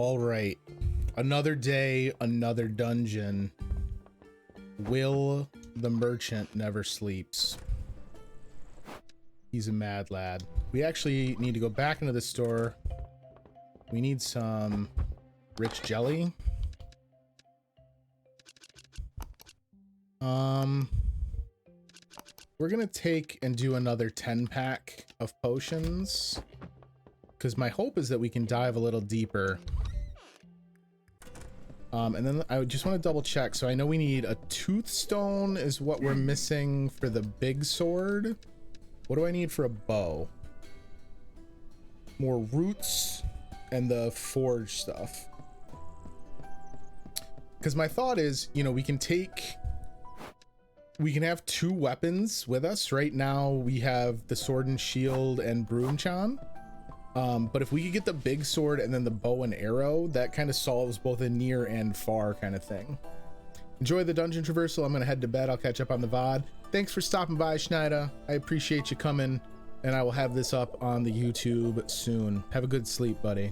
All right, another day, another dungeon. Will the merchant never sleeps? He's a mad lad. We actually need to go back into the store. We need some rich jelly. We're gonna take and do another 10-pack of potions, because my hope is that we can dive a little deeper. And then I just want to double check. So I know we need a tooth stone is what we're missing for the big sword. What do I need for a bow? More roots and the forge stuff. Because my thought is, you know, we can have two weapons with us. Right now we have the sword and shield and broomchan. But if we could get the big sword and then the bow and arrow, that kind of solves both a near and far kind of thing. Enjoy the dungeon traversal. I'm gonna head to bed. I'll catch up on the VOD. Thanks for stopping by, Schneider. I appreciate you coming, and I will have this up on the YouTube soon. Have a good sleep, buddy.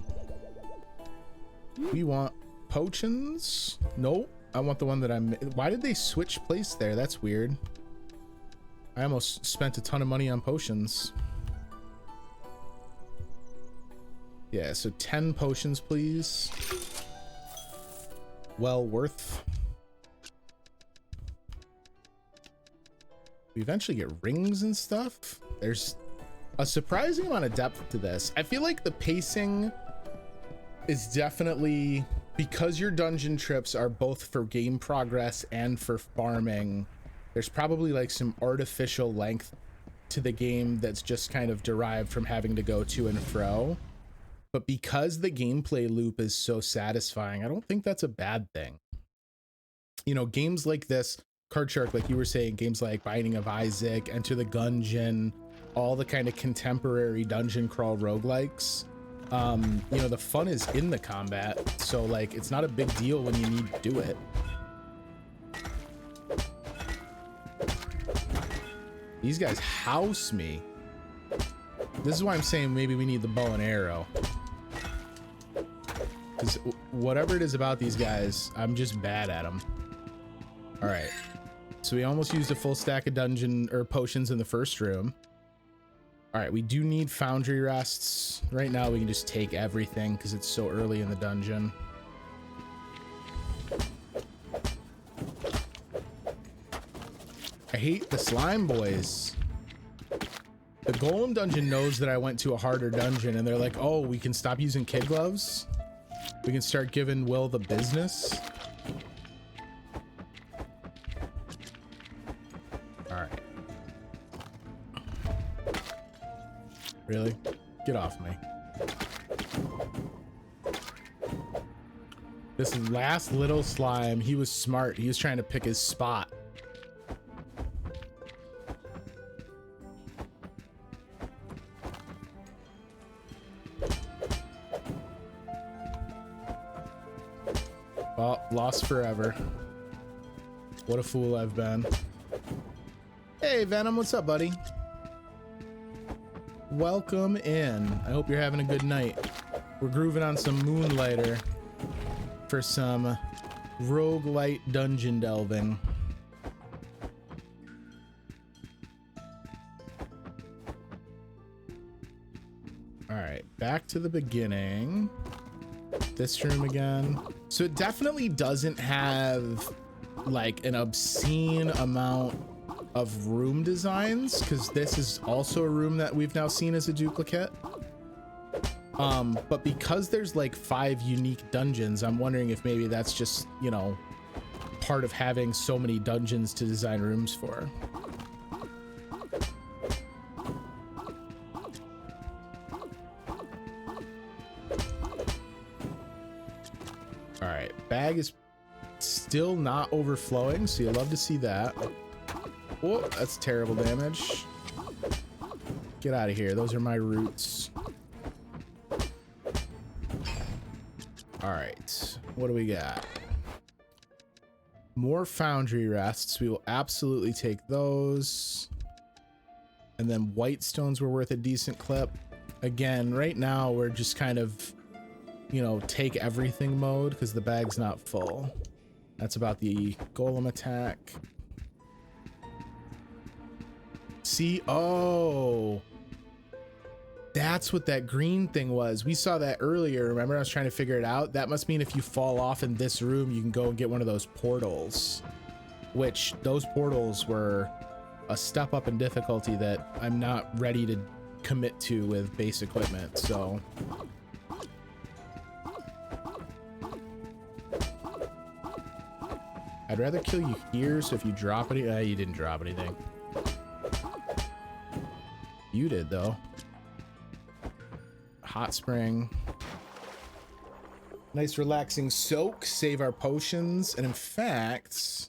We want potions. Nope. I want the one that I'm... Why did they switch place there? That's weird. I almost spent a ton of money on potions. Yeah, so 10 potions, please. Well worth. We eventually get rings and stuff. There's a surprising amount of depth to this. I feel like the pacing is definitely, because your dungeon trips are both for game progress and for farming, there's probably like some artificial length to the game that's just kind of derived from having to go to and fro. But because the gameplay loop is so satisfying, I don't think that's a bad thing. You know, games like this, Card Shark, like you were saying, games like Binding of Isaac, Enter the Gungeon, all the kind of contemporary dungeon crawl roguelikes, you know, the fun is in the combat. So like, it's not a big deal when you need to do it. These guys house me. This is why I'm saying maybe we need the bow and arrow. Because whatever it is about these guys, I'm just bad at them. All right. So we almost used a full stack of dungeon or potions in the first room. All right, we do need foundry rests. Right now we can just take everything because it's so early in the dungeon. I hate the slime boys. The golem dungeon knows that I went to a harder dungeon and they're like, oh, we can stop using kid gloves. We can start giving Will the business. All right. Really? Get off me. This last little slime, he was smart. He was trying to pick his spot. Oh, lost forever. What a fool I've been. Hey, Venom, what's up, buddy? Welcome in. I hope you're having a good night. We're grooving on some Moonlighter for some rogue-lite dungeon delving. All right, back to the beginning. This room again. So it definitely doesn't have like an obscene amount of room designs, because this is also a room that we've now seen as a duplicate. But because there's like 5 unique dungeons, I'm wondering if maybe that's just, you know, part of having so many dungeons to design rooms for. All right, bag is still not overflowing, so you'll love to see that. Oh, that's terrible damage. Get out of here. Those are my roots. All right, what do we got? More foundry rests. We will absolutely take those. And then white stones were worth a decent clip. Again, right now we're just kind of you know, take everything mode because the bag's not full. That's about the golem attack. See, oh, that's what that green thing was. We saw that earlier. Remember, I was trying to figure it out. That must mean if you fall off in this room, you can go and get one of those portals, which those portals were a step up in difficulty that I'm not ready to commit to with base equipment. So I'd rather kill you here. So if you drop any, you didn't drop anything. You did though. Hot spring. Nice relaxing soak. Save our potions. And in fact,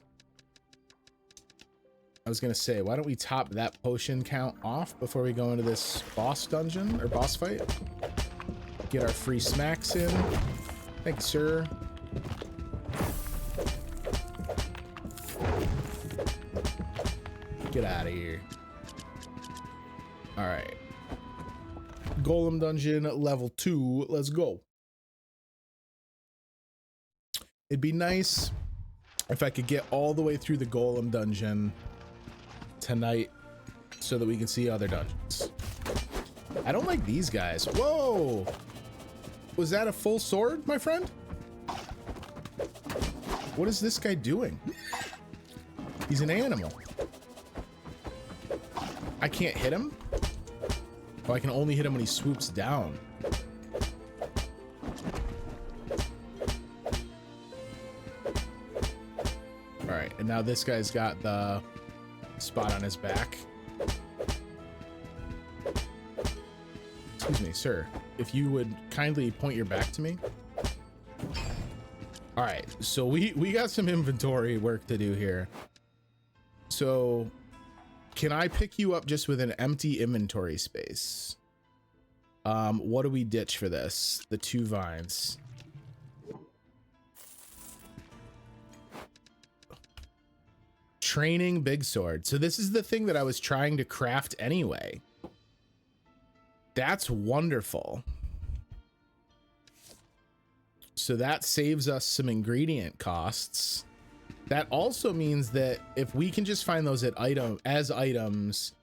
I was gonna say, why don't we top that potion count off before we go into this boss dungeon or boss fight? Get our free smacks in. Thank you, sir. Get out of here. All right. Golem dungeon level 2. Let's go. It'd be nice if I could get all the way through the golem dungeon tonight so that we can see other dungeons. I don't like these guys. Whoa! Was that a full sword, my friend? What is this guy doing? He's an animal. I can't hit him? Oh, I can only hit him when he swoops down. All right, and now this guy's got the spot on his back. Excuse me, sir. If you would kindly point your back to me. All right, so we got some inventory work to do here. So can I pick you up just with an empty inventory space? What do we ditch for this? The 2 vines. Training big sword. So this is the thing that I was trying to craft anyway. That's wonderful. So that saves us some ingredient costs. That also means that if we can just find those at items,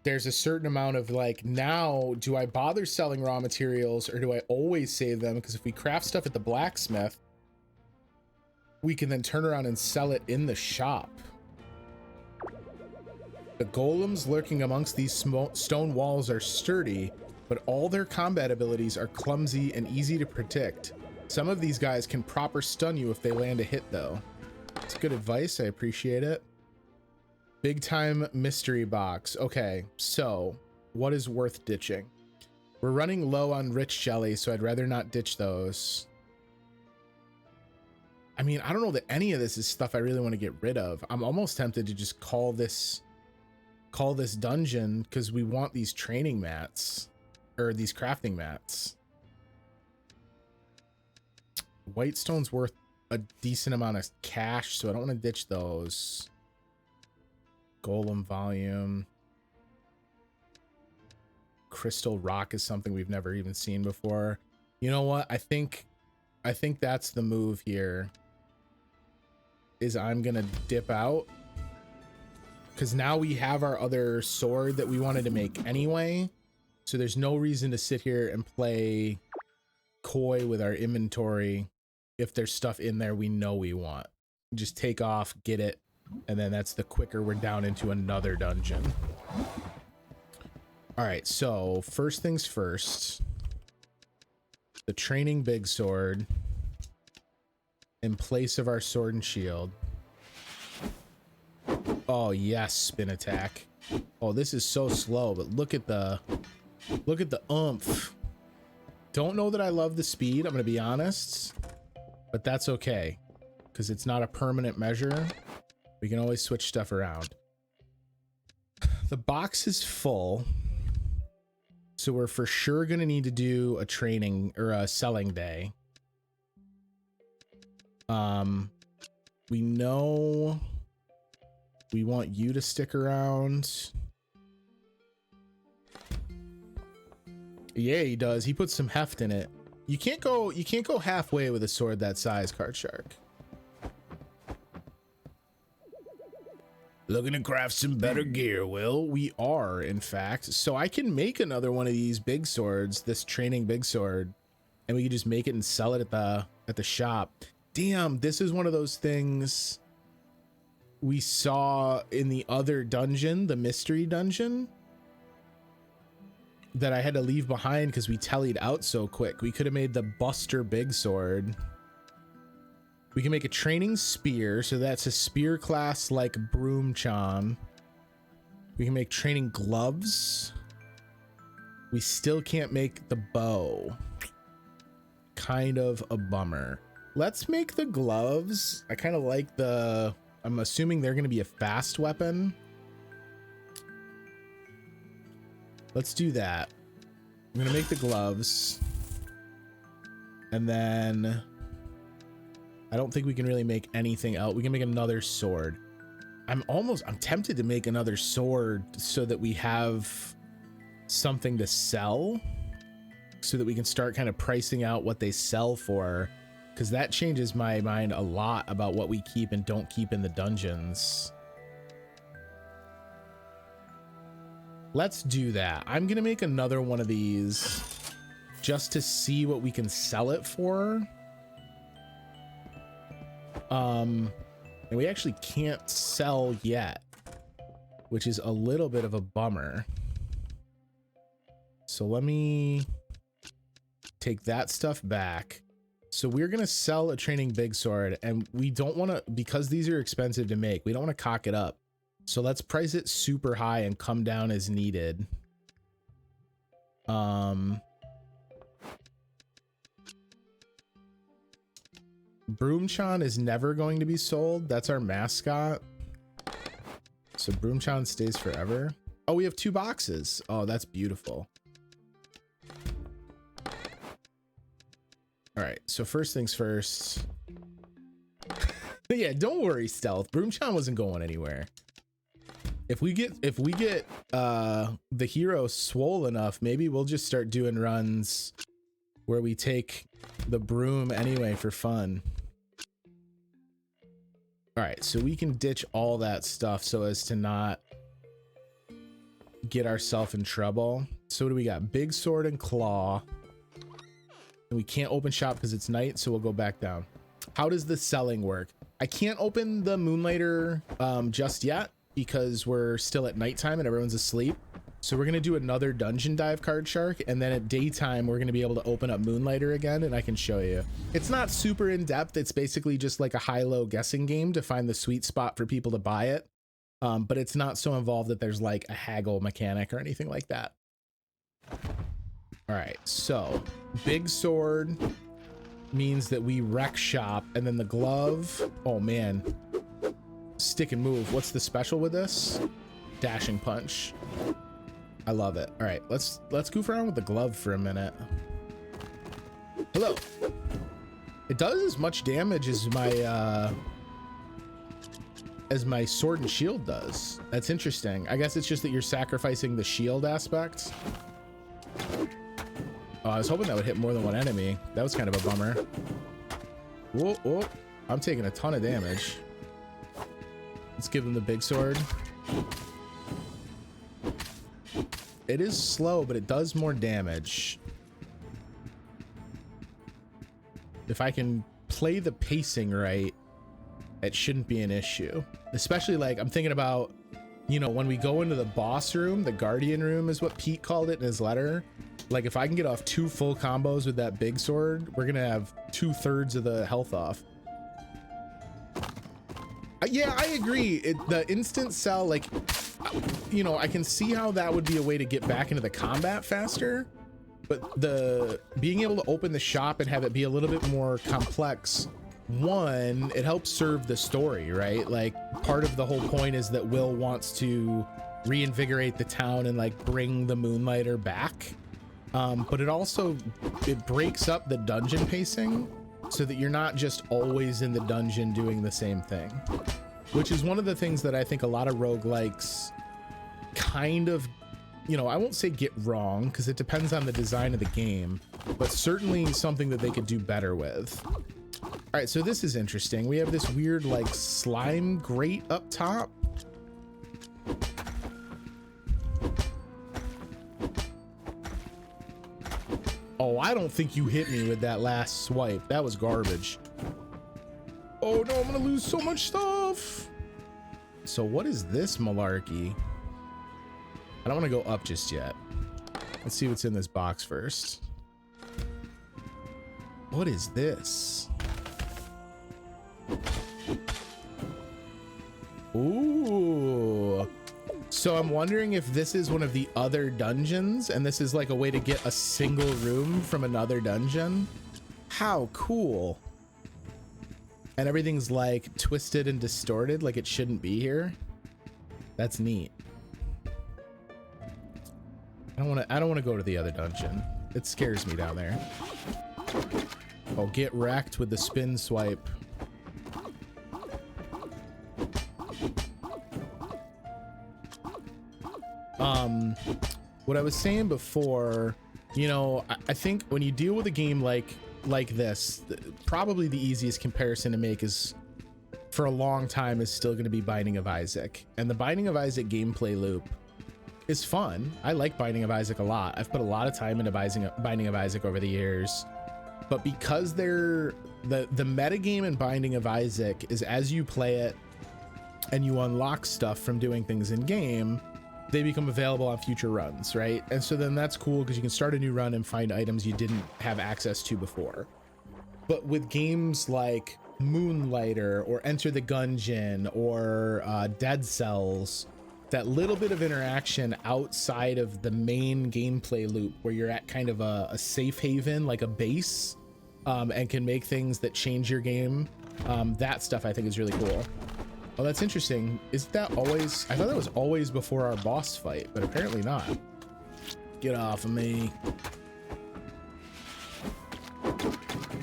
there's a certain amount of like, now do I bother selling raw materials or do I always save them? Because if we craft stuff at the blacksmith, we can then turn around and sell it in the shop. The golems lurking amongst these stone walls are sturdy, but all their combat abilities are clumsy and easy to predict. Some of these guys can proper stun you if they land a hit though. It's good advice. I appreciate it. Big time mystery box. Okay, so what is worth ditching? We're running low on rich jelly, so I'd rather not ditch those. I mean, I don't know that any of this is stuff I really want to get rid of. I'm almost tempted to just call this dungeon because we want these training mats or these crafting mats. Whitestone's worth a decent amount of cash, so I don't want to ditch those. Golem volume. Crystal rock is something we've never even seen before. You know what? I think that's the move here. Is I'm gonna dip out because now we have our other sword that we wanted to make anyway. So there's no reason to sit here and play coy with our inventory. If there's stuff in there we know we want, just take off, get it, and then that's the quicker we're down into another dungeon. All right, so first things first, the training big sword in place of our sword and shield. Oh yes, spin attack. Oh, this is so slow, but look at the oomph. Don't know that I love the speed, I'm gonna be honest. But that's okay, because it's not a permanent measure. We can always switch stuff around. The box is full, so we're for sure going to need to do a training or a selling day. We know we want you to stick around. Yeah, he does. He puts some heft in it. You can't go halfway with a sword that size, Card Shark. Looking to craft some better gear, Will? We are, in fact. So I can make another one of these big swords, this training big sword, and we can just make it and sell it at the shop. Damn, this is one of those things we saw in the other dungeon, the mystery dungeon, that I had to leave behind because we tellied out so quick. We could have made the Buster big sword. We can make a training spear, so that's a spear class like Broomchan. We can make training gloves. We still can't make the bow. Kind of a bummer. Let's make the gloves. I kind of like the... I'm assuming they're going to be a fast weapon. Let's do that. I'm going to make the gloves. And then... I don't think we can really make anything else. We can make another sword. I'm tempted to make another sword so that we have something to sell, so that we can start kind of pricing out what they sell for, because that changes my mind a lot about what we keep and don't keep in the dungeons. Let's do that. I'm gonna make another one of these just to see what we can sell it for. And we actually can't sell yet, which is a little bit of a bummer. So let me take that stuff back. So we're going to sell a training big sword, and we don't want to, because these are expensive to make, we don't want to cock it up. So let's price it super high and come down as needed. Broomchan is never going to be sold. That's our mascot. So Broomchan stays forever. Oh, we have 2 boxes. Oh, that's beautiful. All right, so first things first. Yeah, don't worry, Stealth. Broomchan wasn't going anywhere. If we get the hero swole enough, maybe we'll just start doing runs where we take the broom anyway for fun. All right, so we can ditch all that stuff so as to not get ourselves in trouble. So what do we got? Big sword and claw. And we can't open shop because it's night, so we'll go back down. How does the selling work? I can't open the Moonlighter just yet because we're still at nighttime and everyone's asleep. So we're gonna do another dungeon dive, Card Shark, and then at daytime we're gonna be able to open up Moonlighter again, and I can show you. It's not super in depth. It's basically just like a high-low guessing game to find the sweet spot for people to buy it. But it's not so involved that there's like a haggle mechanic or anything like that. All right, so big sword means that we wreck shop, and then the glove, oh man, stick and move. What's the special with this? Dashing punch. I love it. All right, let's goof around with the glove for a minute. Hello. It does as much damage as my sword and shield does. That's interesting. I guess it's just that you're sacrificing the shield aspect. Oh, I was hoping that would hit more than one enemy. That was kind of a bummer. Whoa, whoa. I'm taking a ton of damage. Let's give him the big sword. It is slow, but it does more damage. If I can play the pacing right, it shouldn't be an issue. Especially like I'm thinking about, you know, when we go into the boss room, the guardian room is what Pete called it in his letter. Like if I can get off 2 full combos with that big sword, we're gonna have 2/3 of the health off. Yeah, I agree. The instant sell, like, you know, I can see how that would be a way to get back into the combat faster, but the being able to open the shop and have it be a little bit more complex, one, it helps serve the story, right? Like part of the whole point is that Will wants to reinvigorate the town and like bring the Moonlighter back, but it breaks up the dungeon pacing so that you're not just always in the dungeon doing the same thing, which is one of the things that I think a lot of roguelikes kind of, you know, I won't say get wrong because it depends on the design of the game, but certainly something that they could do better with. All right, so this is interesting. We have this weird like slime grate up top. Oh, I don't think you hit me with that last swipe. That was garbage. Oh no, I'm gonna lose so much stuff. So what is this malarkey? I don't want to go up just yet. Let's see what's in this box first. What is this? Ooh. So I'm wondering if this is one of the other dungeons and this is like a way to get a single room from another dungeon. How cool. And everything's like twisted and distorted like it shouldn't be here. That's neat. I don't want to go to the other dungeon. It scares me down there. Oh, get wrecked with the spin swipe. What I was saying before, you know, I think when you deal with a game like this, probably the easiest comparison to make is for a long time is still going to be Binding of Isaac. And the Binding of Isaac gameplay loop is fun. I like Binding of Isaac a lot. I've put a lot of time into Binding of Isaac over the years. But because the metagame in Binding of Isaac is as you play it and you unlock stuff from doing things in game, they become available on future runs, right? And so then that's cool because you can start a new run and find items you didn't have access to before. But with games like Moonlighter or Enter the Gungeon or Dead Cells, that little bit of interaction outside of the main gameplay loop where you're at kind of a safe haven, like a base, and can make things that change your game, that stuff I think is really cool. Oh, that's interesting. Is that always? I thought that was always before our boss fight, but apparently not. Get off of me.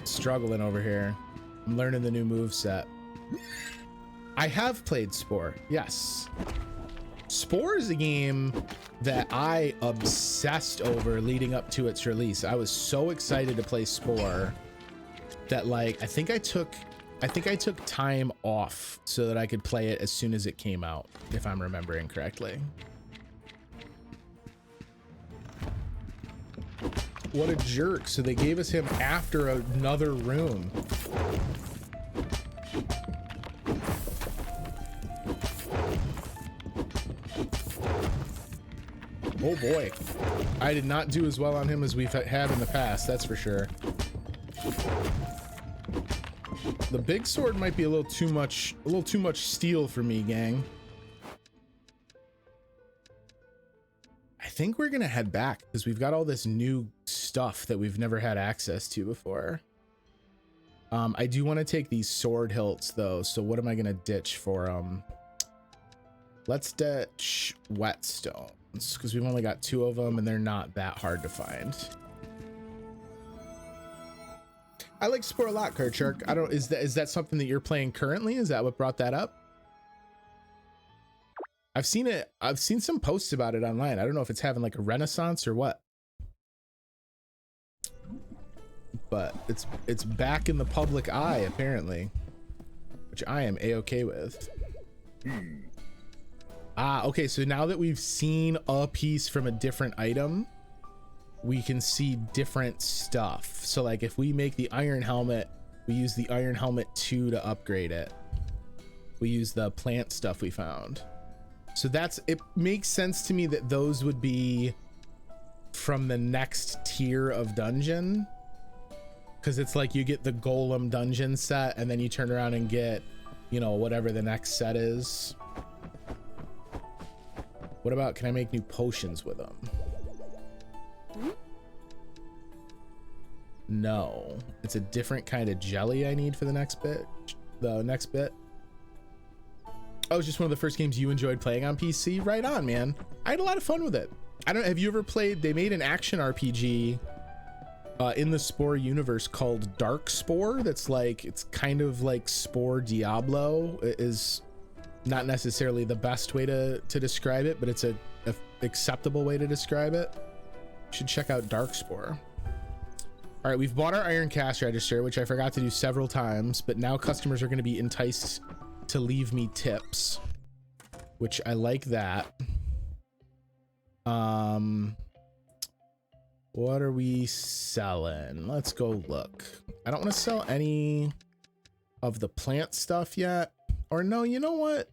Struggling over here. I'm learning the new moveset. I have played Spore, yes. Spore is a game that I obsessed over leading up to its release. I was so excited to play Spore that like I think I took time off so that I could play it as soon as it came out, if I'm remembering correctly. What a jerk. So they gave us him after another room. Oh boy. I did not do as well on him as we've had in the past, that's for sure. The big sword might be a little too much steel for me, gang. I think we're gonna head back because we've got all this new stuff that we've never had access to before. I do want to take these sword hilts though, so what am I gonna ditch for let's ditch whetstones because we've only got 2 of them and they're not that hard to find. I like Spore a lot, Kurchark. I don't, is that something that you're playing currently? Is that what brought that up? I've seen some posts about it online. I don't know if it's having like a renaissance or what. But it's back in the public eye apparently, which I am a-okay with. Ah, okay, so now that we've seen a piece from a different item, we can see different stuff. So like if we make the iron helmet, we use the iron helmet 2 to upgrade it. We use the plant stuff we found. So it makes sense to me that those would be from the next tier of dungeon, because it's like you get the golem dungeon set and then you turn around and get, you know, whatever the next set is. What about, can I make new potions with them? No, it's a different kind of jelly I need for the next bit. Oh, it's just one of the first games you enjoyed playing on PC. Right on, man. I had a lot of fun with it. Have you ever played, they made an action RPG in the Spore universe called Dark Spore. That's like, it's kind of like Spore Diablo. It is not necessarily the best way to describe it, but it's a acceptable way to describe it. You should check out Dark Spore. All right, we've bought our iron cash register, which I forgot to do several times, but now customers are going to be enticed to leave me tips, which I like that. What are we selling? Let's go look. I don't want to sell any of the plant stuff yet. Or no, you know what?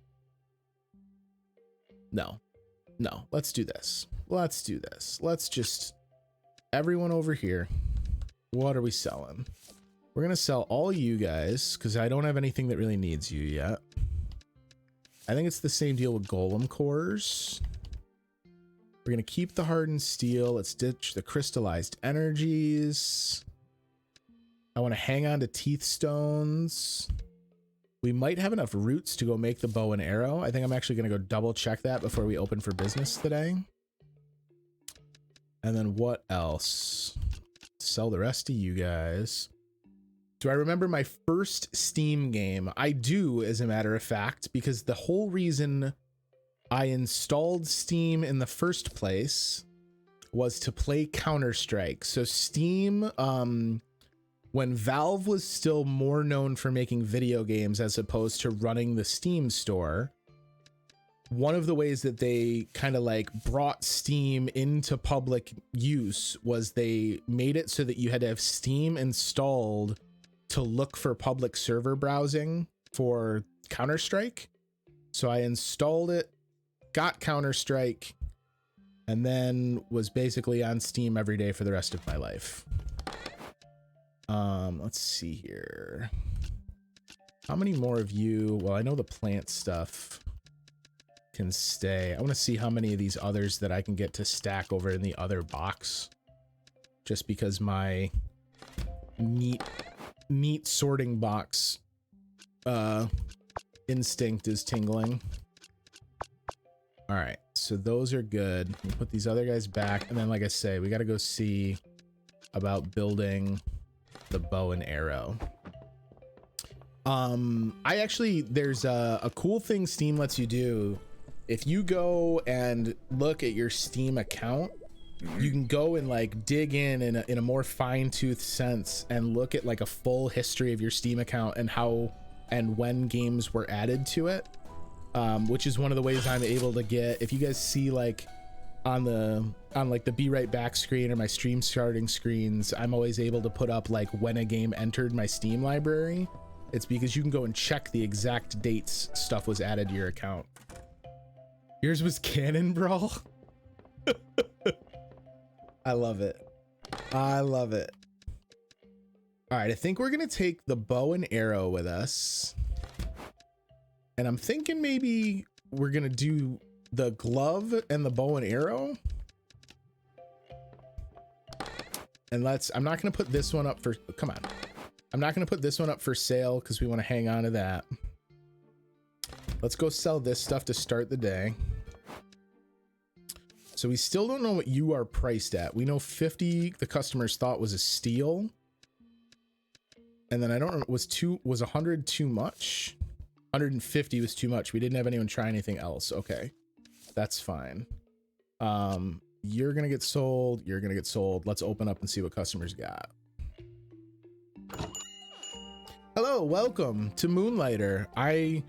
No, let's do this. Let's do this. Let's just, everyone over here. What are we selling? We're going to sell all you guys because I don't have anything that really needs you yet. I think it's the same deal with golem cores. We're going to keep the hardened steel. Let's ditch the crystallized energies. I want to hang on to teeth stones. We might have enough roots to go make the bow and arrow. I think I'm actually going to go double check that before we open for business today. And then what else? Sell the rest to you guys. Do I remember my first Steam game? I do, as a matter of fact, because the whole reason I installed Steam in the first place was to play Counter-Strike. So Steam, when Valve was still more known for making video games as opposed to running the Steam store, one of the ways that they kind of like brought Steam into public use was they made it so that you had to have Steam installed to look for public server browsing for Counter-Strike. So I installed it, got Counter-Strike, and then was basically on Steam every day for the rest of my life. Let's see here. How many more of you? Well, I know the plant stuff can stay. I want to see how many of these others that I can get to stack over in the other box, just because my meat sorting box instinct is tingling. All right, so those are good. We put these other guys back, and then like I say, we got to go see about building the bow and arrow. I actually, there's a cool thing Steam lets you do. If you go and look at your Steam account, you can go and like dig in a more fine-toothed sense and look at like a full history of your Steam account and how and when games were added to it, which is one of the ways I'm able to get, if you guys see like on like the Be Right Back screen or my stream starting screens, I'm always able to put up like when a game entered my Steam library. It's because you can go and check the exact dates stuff was added to your account. Yours was Cannon Brawl. I love it. I love it. All right, I think we're gonna take the bow and arrow with us, and I'm thinking maybe we're gonna do the glove and the bow and arrow. And I'm not gonna put this one up for, come on. I'm not gonna put this one up for sale because we want to hang on to that. Let's go sell this stuff to start the day. So we still don't know what you are priced at. We know 50 the customers thought was a steal. And then I don't know, was 100 too much? 150 was too much. We didn't have anyone try anything else. Okay, that's fine. You're gonna get sold. You're gonna get sold. Let's open up and see what customers got. Hello, welcome to Moonlighter. I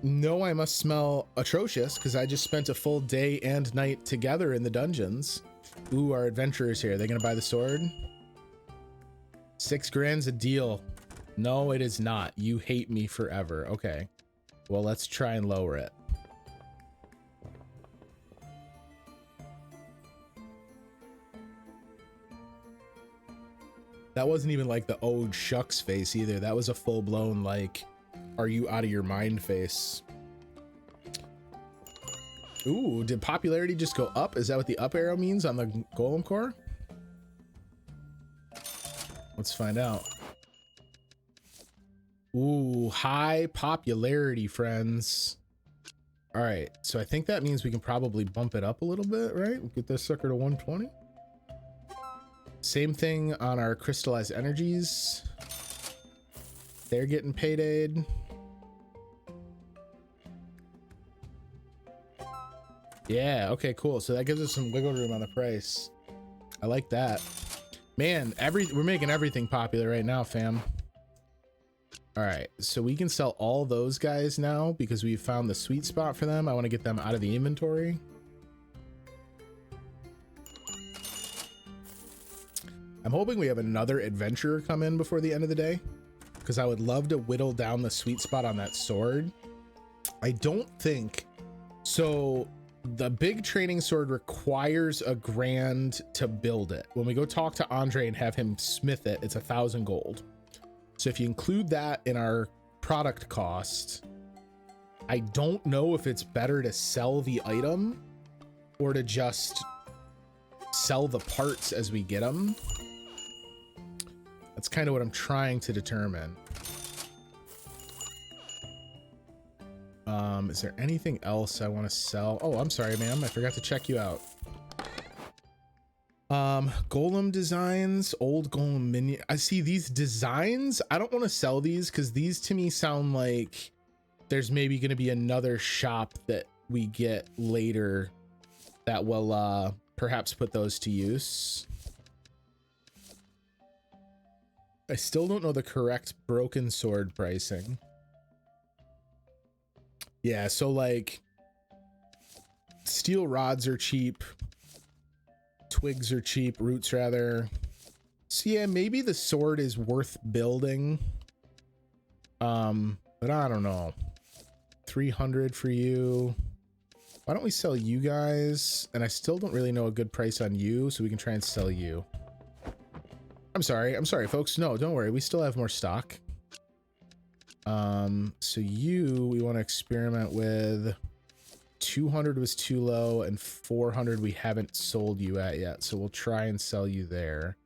know I must smell atrocious because I just spent a full day and night together in the dungeons. Ooh, our adventurers here. Are they gonna buy the sword? 6 grand's a deal. No, it is not. You hate me forever. Okay, well, let's try and lower it. That wasn't even like the "oh shucks" face either. That was a full-blown like, are you out of your mind face. Ooh, did popularity just go up? Is that what the up arrow means on the golem core? Let's find out. Ooh, high popularity, friends. All right, so I think that means we can probably bump it up a little bit, right? Get this sucker to 120. Same thing on our crystallized energies. They're getting paid. Yeah, okay, cool. So that gives us some wiggle room on the price. I like that. Man, we're making everything popular right now, fam. All right, so we can sell all those guys now because we've found the sweet spot for them. I want to get them out of the inventory. I'm hoping we have another adventurer come in before the end of the day, because I would love to whittle down the sweet spot on that sword. I don't think so. The big training sword requires a grand to build it. When we go talk to Andre and have him smith it, it's 1,000 gold. So if you include that in our product cost, I don't know if it's better to sell the item or to just sell the parts as we get them. That's kind of what I'm trying to determine. Is there anything else I want to sell? Oh, I'm sorry, ma'am. I forgot to check you out. Golem designs, old golem minion. I see these designs. I don't want to sell these because these to me sound like there's maybe going to be another shop that we get later that will perhaps put those to use. I still don't know the correct broken sword pricing. Yeah, so like steel rods are cheap, twigs are cheap, roots rather. So yeah, maybe the sword is worth building. But I don't know. 300 for you. Why don't we sell you guys? And I still don't really know a good price on you, so we can try and sell you. I'm sorry, folks. No, don't worry. We still have more stock. So you, we want to experiment with 200 was too low and 400 we haven't sold you at yet. So we'll try and sell you there.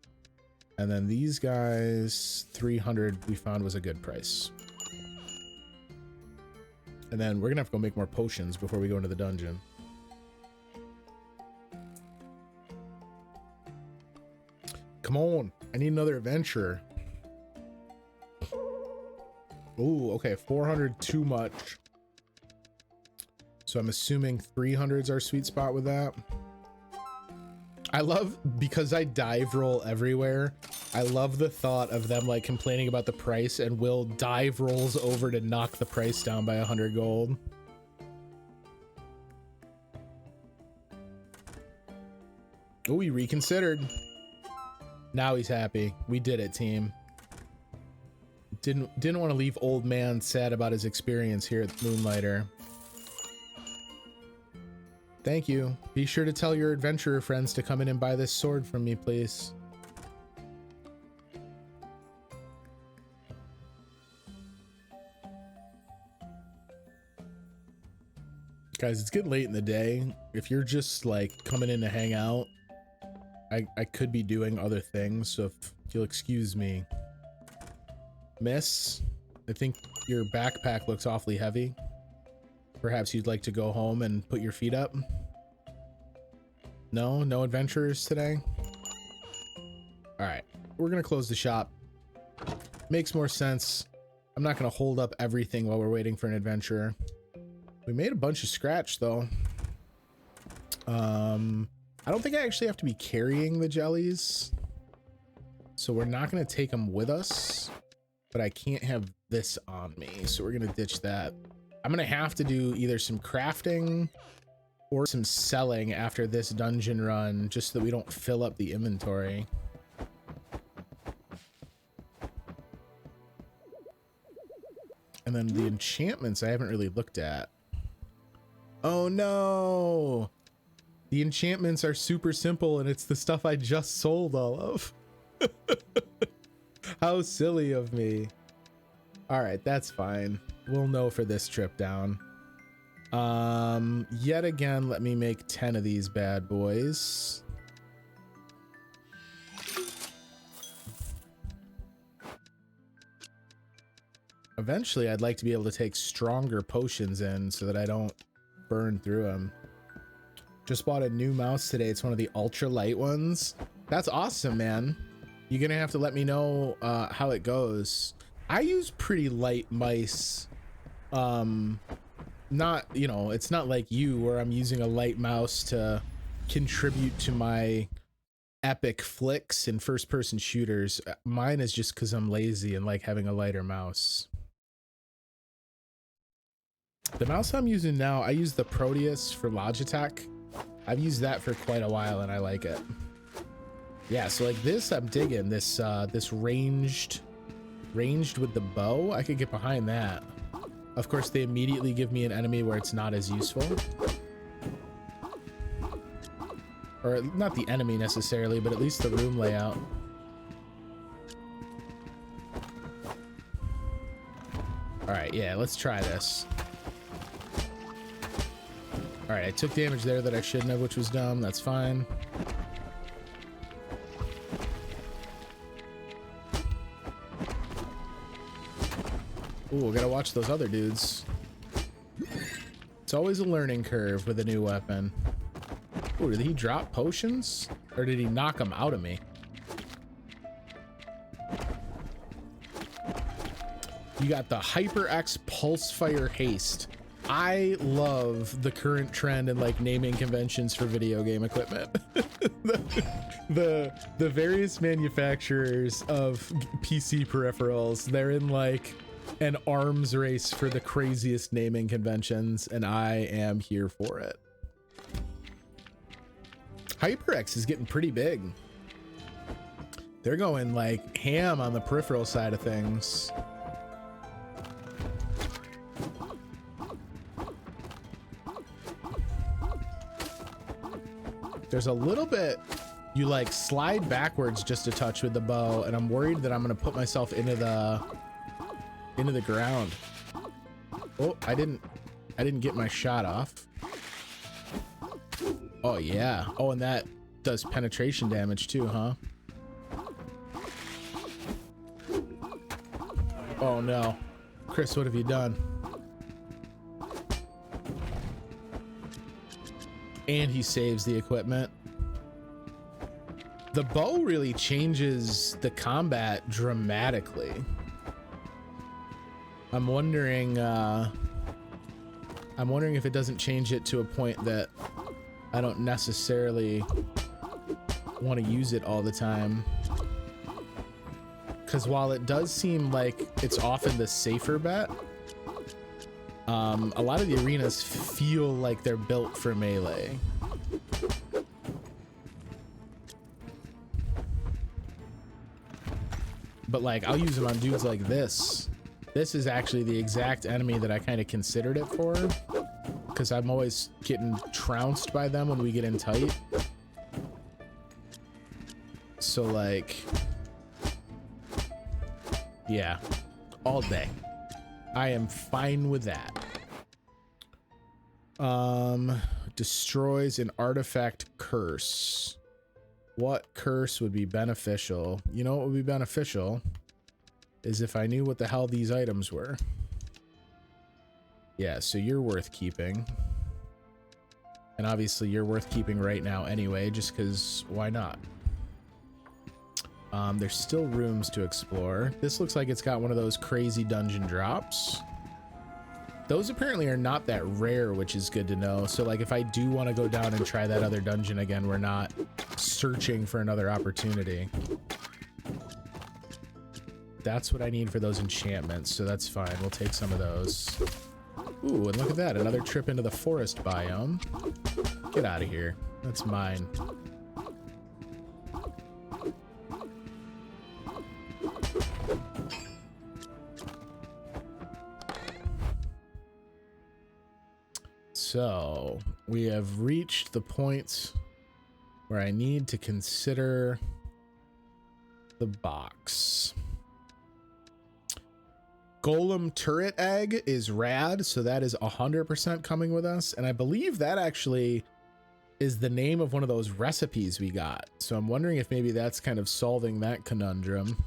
And then these guys, 300 we found was a good price. And then we're gonna have to go make more potions before we go into the dungeon. Come on, I need another adventure. Oh, okay, 400 too much. So I'm assuming 300 is our sweet spot with that. I love, because I dive roll everywhere, I love the thought of them like complaining about the price and Will dive rolls over to knock the price down by 100 gold. Oh, he reconsidered. Now he's happy. We did it, team. Didn't want to leave old man sad about his experience here at Moonlighter. Thank you. Be sure to tell your adventurer friends to come in and buy this sword from me, please. Guys, it's getting late in the day. If you're just like coming in to hang out, I could be doing other things, so if you'll excuse me. Miss, I think your backpack looks awfully heavy. Perhaps you'd like to go home and put your feet up? No? No adventurers today? Alright, we're gonna close the shop. Makes more sense. I'm not gonna hold up everything while we're waiting for an adventurer. We made a bunch of scratch though. I don't think I actually have to be carrying the jellies, so we're not gonna take them with us, but I can't have this on me, so we're gonna ditch that. I'm gonna have to do either some crafting or some selling after this dungeon run, just so that we don't fill up the inventory. And then the enchantments I haven't really looked at. Oh no! The enchantments are super simple and it's the stuff I just sold all of. How silly of me. All right, that's fine. We'll know for this trip down. Yet again, let me make 10 of these bad boys. Eventually, I'd like to be able to take stronger potions in so that I don't burn through them. Just bought a new mouse today. It's one of the ultra light ones. That's awesome, man. You're gonna have to let me know how it goes. I use pretty light mice. Not, you know, it's not like you where I'm using a light mouse to contribute to my epic flicks and first-person shooters. Mine is just because I'm lazy and like having a lighter mouse. The mouse I'm using now, I use the Proteus for Logitech. I've used that for quite a while and I like it. Yeah, so like this, I'm digging this this ranged with the bow. I could get behind that. Of course, they immediately give me an enemy where it's not as useful. Or not the enemy necessarily, but at least the room layout. All right, yeah, let's try this. All right, I took damage there that I shouldn't have, which was dumb. That's fine. Ooh, gotta watch those other dudes. It's always a learning curve with a new weapon. Ooh, did he drop potions? Or did he knock them out of me? You got the HyperX Pulsefire Haste. I love the current trend in like naming conventions for video game equipment. the various manufacturers of PC peripherals, they're in like an arms race for the craziest naming conventions, and I am here for it. HyperX is getting pretty big. They're going like ham on the peripheral side of things. There's a little bit, you like slide backwards just a touch with the bow, and I'm worried that I'm gonna put myself into the ground. Oh, I didn't get my shot off. Oh yeah. Oh, and that does penetration damage too, huh? Oh no. Chris, what have you done? And he saves the equipment. The bow really changes the combat dramatically. I'm wondering if it doesn't change it to a point that I don't necessarily want to use it all the time. Because while it does seem like it's often the safer bet, a lot of the arenas feel like they're built for melee. But like, I'll use them on dudes like this. This is actually the exact enemy that I kind of considered it for, because I'm always getting trounced by them when we get in tight. So like, yeah, all day. I am fine with that. Destroys an artifact curse. What curse would be beneficial? You know what would be beneficial is if I knew what the hell these items were. Yeah, so you're worth keeping. And obviously you're worth keeping right now anyway, just because why not? There's still rooms to explore. This looks like it's got one of those crazy dungeon drops. Those apparently are not that rare, which is good to know. So like if I do want to go down and try that other dungeon again, we're not searching for another opportunity. That's what I need for those enchantments, so that's fine. We'll take some of those. Ooh, and look at that, another trip into the forest biome. Get out of here. That's mine. So we have reached the point where I need to consider the box. Golem turret egg is rad, so that is 100% coming with us, and I believe that actually is the name of one of those recipes we got. So I'm wondering if maybe that's kind of solving that conundrum.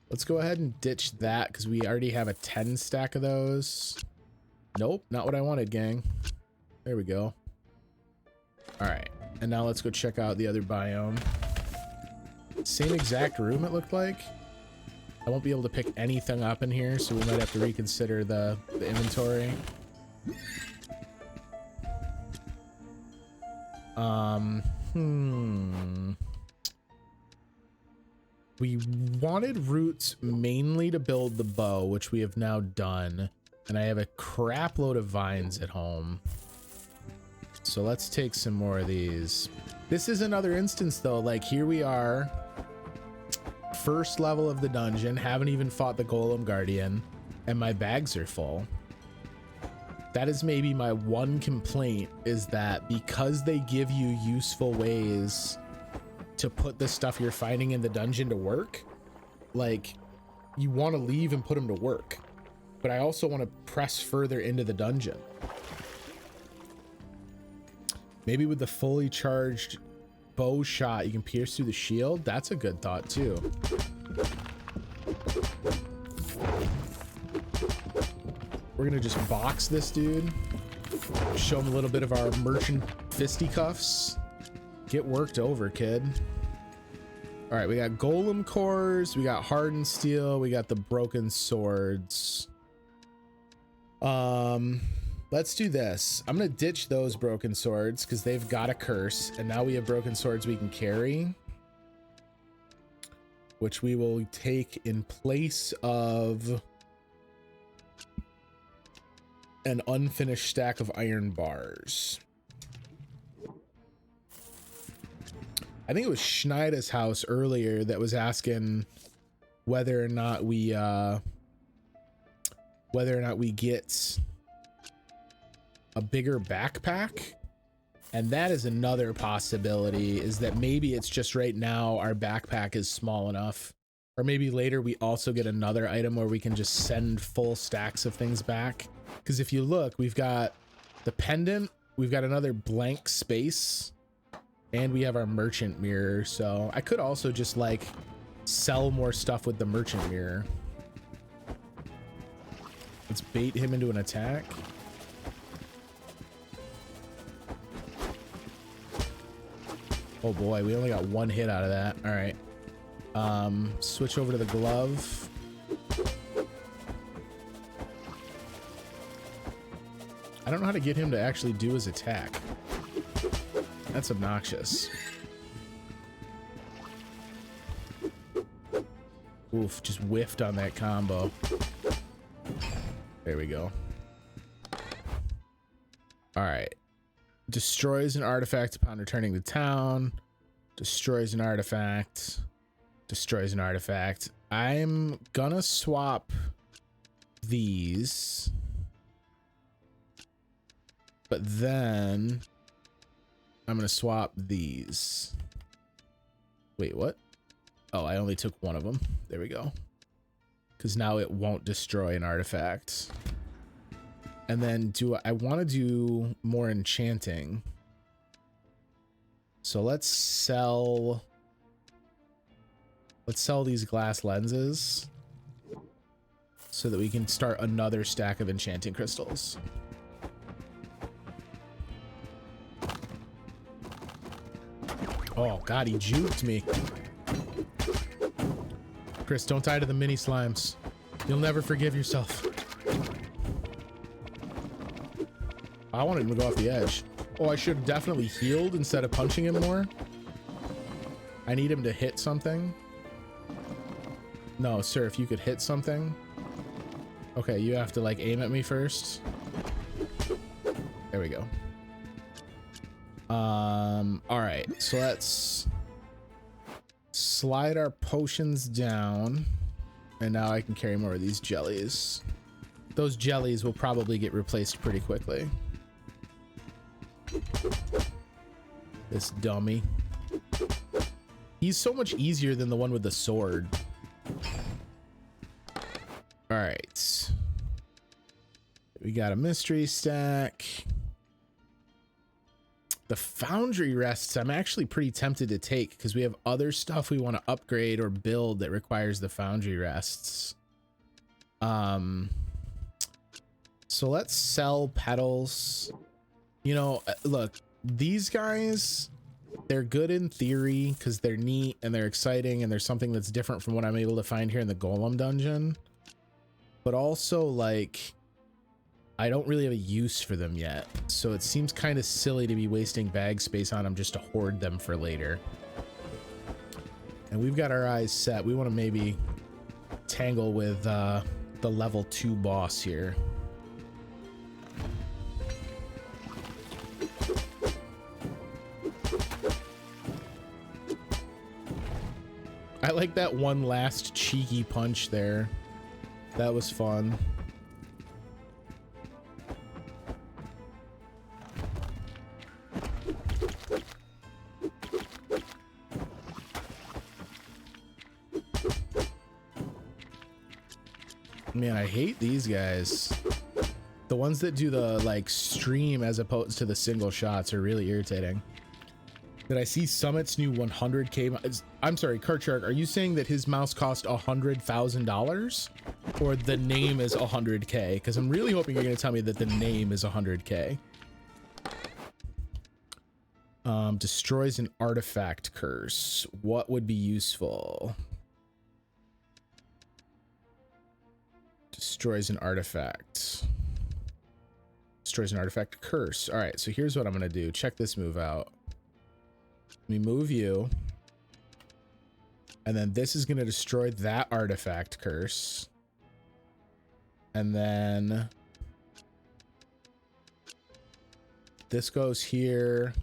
Let's go ahead and ditch that because we already have a 10 stack of those. Nope, not what I wanted, gang. There we go. All right, and now let's go check out the other biome. Same exact room it looked like. I won't be able to pick anything up in here, so we might have to reconsider the inventory. we wanted roots mainly to build the bow, which we have now done. And I have a crap load of vines at home. So let's take some more of these. This is another instance though, like here we are, first level of the dungeon, haven't even fought the Golem Guardian, and my bags are full. That is maybe my one complaint, is that because they give you useful ways to put the stuff you're finding in the dungeon to work, like you want to leave and put them to work, but I also want to press further into the dungeon. Maybe with the fully charged bow shot, you can pierce through the shield. That's a good thought too. We're gonna just box this dude, show him a little bit of our merchant fisticuffs. Get worked over, kid. All right, we got golem cores, we got hardened steel, we got the broken swords. Let's do this. I'm gonna ditch those broken swords because they've got a curse, and now we have broken swords we can carry, which we will take in place of an unfinished stack of iron bars. I think it was Schneider's house earlier that was asking whether or not we get a bigger backpack. And that is another possibility, is that maybe it's just right now our backpack is small enough, or maybe later we also get another item where we can just send full stacks of things back. Because if you look, we've got the pendant, we've got another blank space, and we have our merchant mirror. So I could also just like sell more stuff with the merchant mirror. Let's bait him into an attack. Oh boy, we only got one hit out of that. All right. Switch over to the glove. I don't know how to get him to actually do his attack. That's obnoxious. Oof, just whiffed on that combo. There we go. All right. Destroys an artifact upon returning to town. Destroys an artifact. Destroys an artifact. I'm gonna swap these. But then I'm gonna swap these. Wait, what? Oh, I only took one of them. There we go. Because now it won't destroy an artifact. And then I want to do more enchanting. So let's sell these glass lenses so that we can start another stack of enchanting crystals. Oh god, he juked me. Chris, don't die to the mini slimes. You'll never forgive yourself. I wanted him to go off the edge. Oh, I should have definitely healed instead of punching him more. I need him to hit something. No, sir, if you could hit something. Okay, you have to like aim at me first. There we go. All right, so let's slide our potions down, and now I can carry more of these jellies. Those jellies will probably get replaced pretty quickly. This dummy. He's so much easier than the one with the sword. All right. We got a mystery stack. The foundry rests, I'm actually pretty tempted to take because we have other stuff we want to upgrade or build that requires the foundry rests. So let's sell petals. You know, look, these guys, they're good in theory because they're neat and they're exciting and there's something that's different from what I'm able to find here in the Golem dungeon. But also, like, I don't really have a use for them yet. So it seems kind of silly to be wasting bag space on them just to hoard them for later. and we've got our eyes set. We want to maybe tangle with the level 2 boss here. I like that one last cheeky punch there. That was fun. Man, I hate these guys. The ones that do the like stream as opposed to the single shots are really irritating. Did I see Summit's new 100K? I'm sorry, Karchark, are you saying that his mouse cost $100,000 or the name is 100K? Because I'm really hoping you're going to tell me that the name is 100K. Destroys an artifact curse. What would be useful? Destroys an artifact. Destroys an artifact curse. All right, so here's what I'm going to do. Check this move out. Let me move you. And then this is going to destroy that artifact curse. And then this goes here.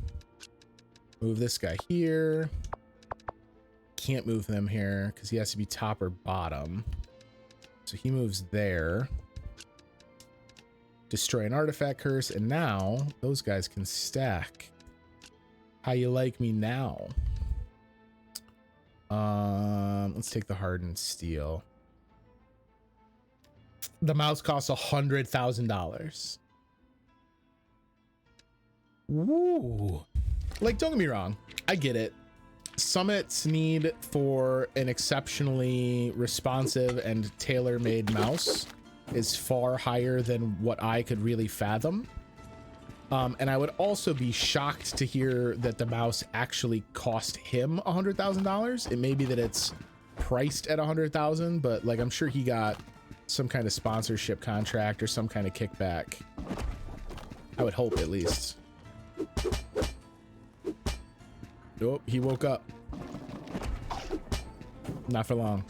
Move this guy here. Can't move them here because he has to be top or bottom. So he moves there. Destroy an artifact curse. And now those guys can stack. How you like me now? Let's take the hardened steel. The mouse costs $100,000. Woo. Like, don't get me wrong. I get it. Summit's need for an exceptionally responsive and tailor-made mouse is far higher than what I could really fathom. And I would also be shocked to hear that the mouse actually cost him $100,000. It may be that it's priced at $100,000, but like I'm sure he got some kind of sponsorship contract or some kind of kickback. I would hope, at least. Nope, he woke up. Not for long.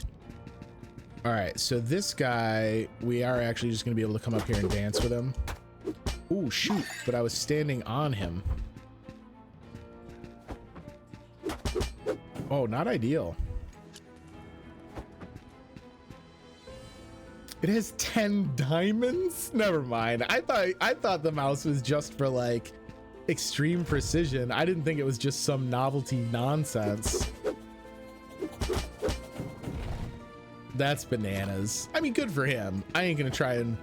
All right, so this guy, we are actually just gonna be able to come up here and dance with him. Ooh, shoot, but I was standing on him. Oh, not ideal. It has 10 diamonds? Never mind. I thought the mouse was just for like extreme precision. I didn't think it was just some novelty nonsense. That's bananas. I mean, good for him. I ain't gonna try and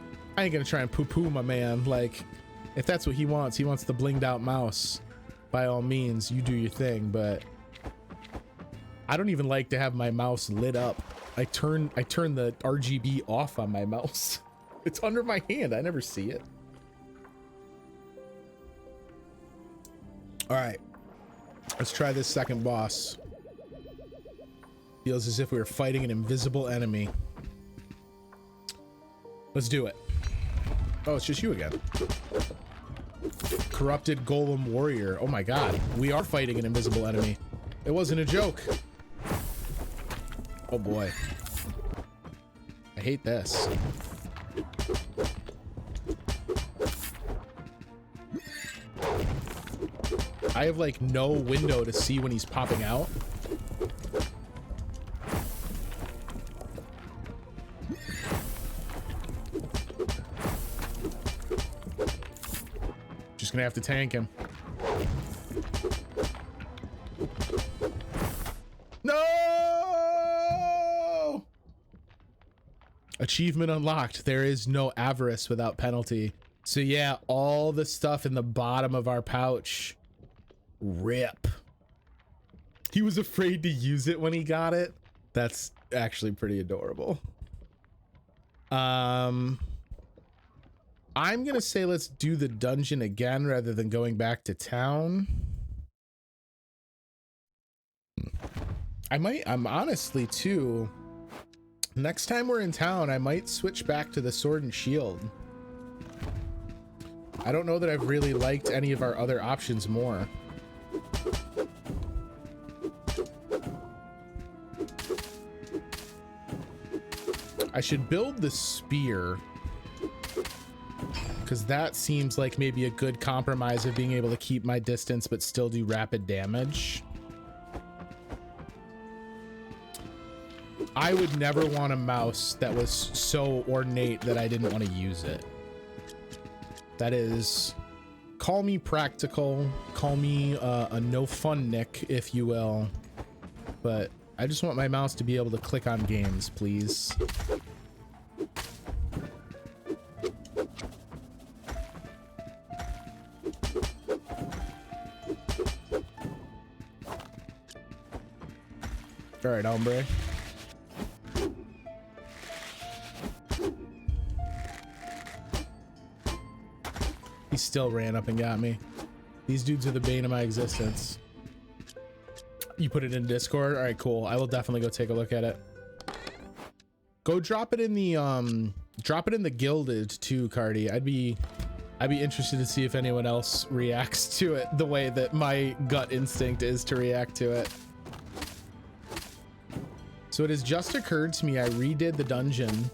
poo-poo my man. Like, if that's what he wants the blinged out mouse, by all means, you do your thing. But I don't even like to have my mouse lit up. I turn the RGB off on my mouse. It's under my hand. I never see it. All right, let's try this second boss. Feels as if we were fighting an invisible enemy. Let's do it. Oh, it's just you again. Corrupted Golem Warrior. Oh my god, we are fighting an invisible enemy. It wasn't a joke. Oh boy. I hate this. I have like no window to see when he's popping out. Just gonna have to tank him. No! Achievement unlocked. There is no avarice without penalty. So yeah, all the stuff in the bottom of our pouch. Rip. He was afraid to use it when he got it. That's actually pretty adorable. I'm gonna say let's do the dungeon again rather than going back to town. I'm honestly too, next time we're in town, I might switch back to the sword and shield. I don't know that I've really liked any of our other options more. I should build the spear, because that seems like maybe a good compromise of being able to keep my distance but still do rapid damage. I would never want a mouse that was so ornate that I didn't want to use it. That is, call me practical, call me a no fun Nick, if you will, but I just want my mouse to be able to click on games, please. All right, hombre. He still ran up and got me. These dudes are the bane of my existence. You put it in Discord? All right, cool. I will definitely go take a look at it. Go drop it in the gilded too, Cardi. I'd be interested to see if anyone else reacts to it the way that my gut instinct is to react to it. So it has just occurred to me I redid the dungeon,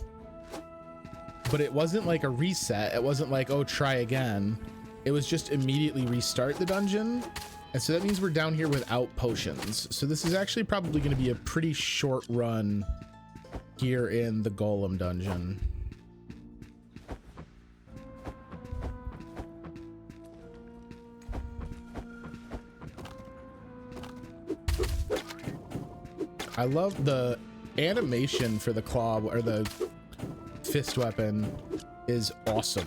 but it wasn't like a reset. It wasn't like, oh, try again. It was just immediately restart the dungeon. And so that means we're down here without potions. So this is actually probably going to be a pretty short run here in the Golem dungeon. I love the animation for the claw, or the fist weapon is awesome.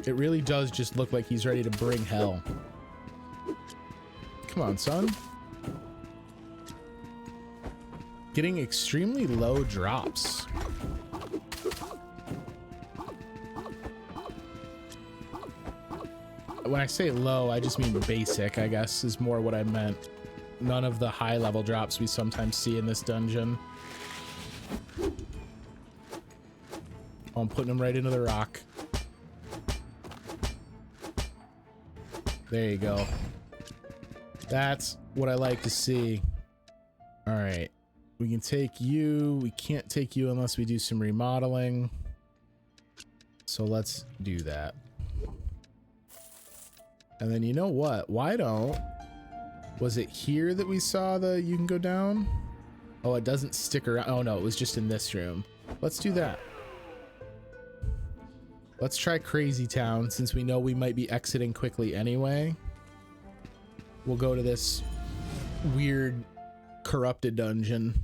It really does just look like he's ready to bring hell. Come on, son. Getting extremely low drops. When I say low, I just mean basic, I guess, is more what I meant. None of the high level drops we sometimes see in this dungeon. Oh, I'm putting them right into the rock. There you go. That's what I like to see. All right. We can take you. We can't take you unless we do some remodeling. So let's do that. And then you know what? Why don't... Was it here that we saw the you can go down? Oh, it doesn't stick around. Oh no, it was just in this room. Let's do that. Let's try Crazy Town, since we know we might be exiting quickly anyway. We'll go to this weird corrupted dungeon.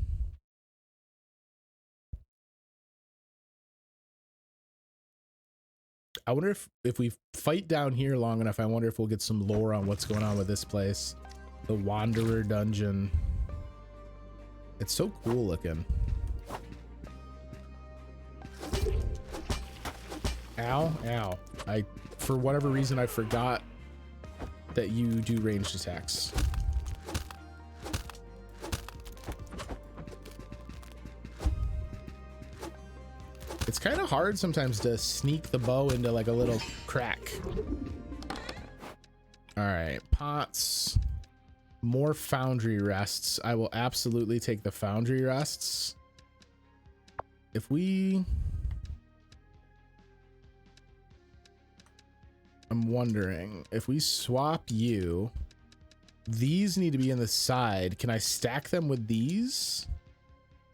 I wonder if we fight down here long enough, I wonder if we'll get some lore on what's going on with this place. The Wanderer dungeon. It's so cool looking. Ow, ow. For whatever reason, I forgot that you do ranged attacks. It's kind of hard sometimes to sneak the bow into like a little crack. All right, pots. More foundry rests. I will absolutely take the foundry rests. If we... I'm wondering if we swap you, these need to be in the side. Can I stack them with these?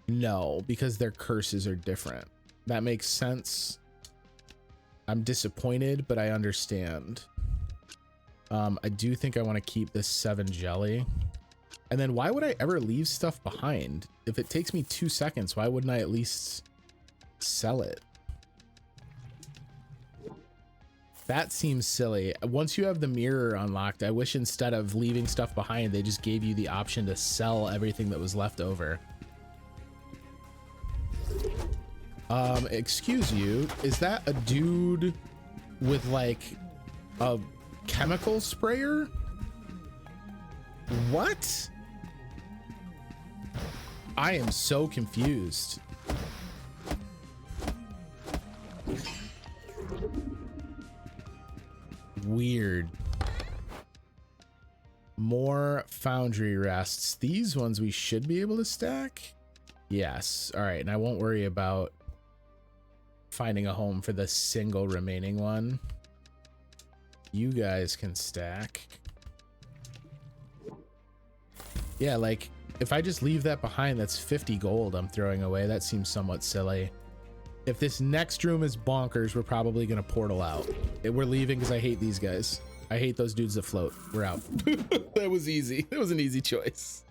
No, because their curses are different. That makes sense. I'm disappointed, but I understand. I do think I want to keep this 7 jelly. And then why would I ever leave stuff behind? If it takes me 2 seconds, why wouldn't I at least sell it? That seems silly. Once you have the mirror unlocked, I wish instead of leaving stuff behind, they just gave you the option to sell everything that was left over. Excuse you, is that a dude with like a chemical sprayer? What? I am so confused. Weird. More foundry rests. These ones we should be able to stack. Yes. All right. And I won't worry about finding a home for the single remaining one. You guys can stack. Yeah, like if I just leave that behind, that's 50 gold I'm throwing away. That seems somewhat silly. If this next room is bonkers, we're probably gonna portal out. We're leaving because I hate these guys. I hate those dudes that float. We're out. That was easy. That was an easy choice.